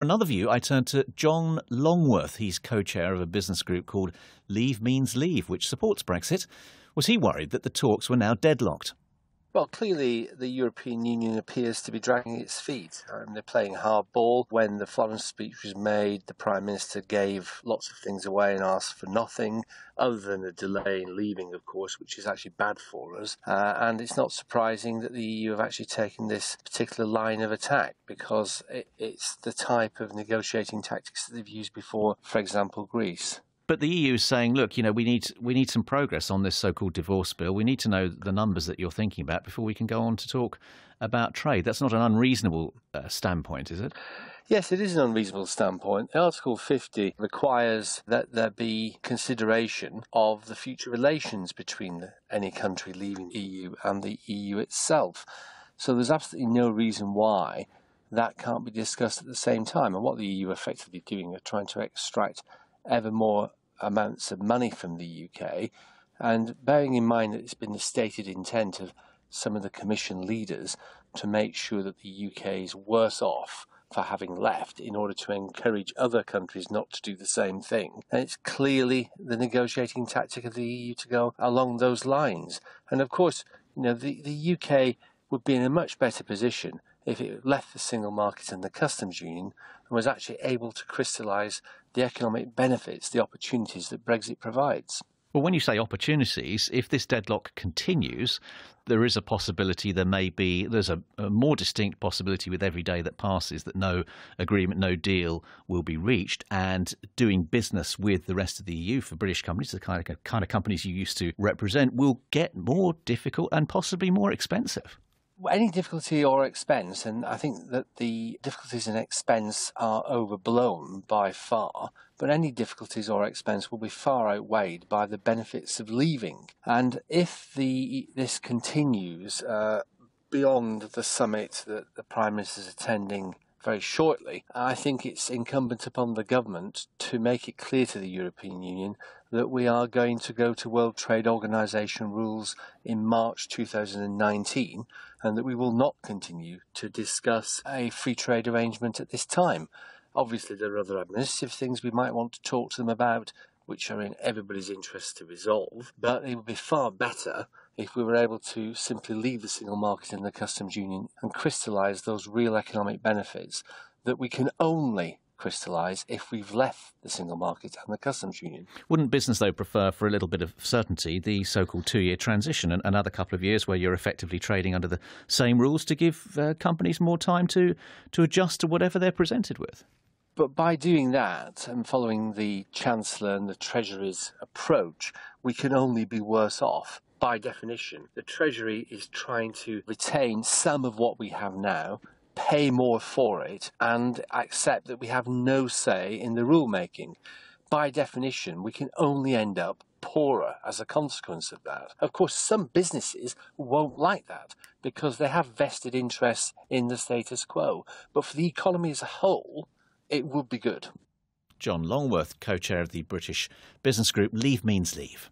For another view, I turn to John Longworth. He's co-chair of a business group called Leave Means Leave, which supports Brexit. Was he worried that the talks were now deadlocked? Well, clearly the European Union appears to be dragging its feet. They're playing hardball. When the Florence speech was made, the Prime Minister gave lots of things away and asked for nothing, other than a delay in leaving, of course, which is actually bad for us. And it's not surprising that the EU have actually taken this particular line of attack, because it's the type of negotiating tactics that they've used before, for example, Greece. But the EU is saying, look, we need some progress on this so-called divorce bill. We need to know the numbers that you're thinking about before we can go on to talk about trade. That's not an unreasonable standpoint, is it? Yes, it is an unreasonable standpoint. Article 50 requires that there be consideration of the future relations between any country leaving the EU and the EU itself. So there's absolutely no reason why that can't be discussed at the same time. And what the EU are effectively doing are trying to extract ever more amounts of money from the UK, and bearing in mind that it's been the stated intent of some of the Commission leaders to make sure that the UK is worse off for having left in order to encourage other countries not to do the same thing. And it's clearly the negotiating tactic of the EU to go along those lines. And of course, the UK would be in a much better position if it left the single market and the customs union and was actually able to crystallise the economic benefits, the opportunities that Brexit provides. Well, when you say opportunities, if this deadlock continues, there is a possibility there's a more distinct possibility with every day that passes that no agreement, no deal will be reached, and doing business with the rest of the EU for British companies, the kind of companies you used to represent, will get more difficult and possibly more expensive. Any difficulty or expense, and I think that the difficulties and expense are overblown by far, but any difficulties or expense will be far outweighed by the benefits of leaving. And if this continues beyond the summit that the Prime Minister is attending very shortly, I think it's incumbent upon the government to make it clear to the European Union that we are going to go to World Trade Organization rules in March 2019, and that we will not continue to discuss a free trade arrangement at this time. Obviously, there are other administrative things we might want to talk to them about, which are in everybody's interest to resolve, but it would be far better if we were able to simply leave the single market and the customs union and crystallise those real economic benefits that we can only crystallise if we've left the single market and the customs union. Wouldn't business, though, prefer, for a little bit of certainty, the so-called 2-year transition, and another couple of years where you're effectively trading under the same rules to give companies more time to adjust to whatever they're presented with? But by doing that and following the Chancellor and the Treasury's approach, we can only be worse off. By definition, the Treasury is trying to retain some of what we have now, pay more for it, and accept that we have no say in the rulemaking. By definition, we can only end up poorer as a consequence of that. Of course, some businesses won't like that because they have vested interests in the status quo. But for the economy as a whole, it would be good. John Longworth, co-chair of the British business group Leave Means Leave.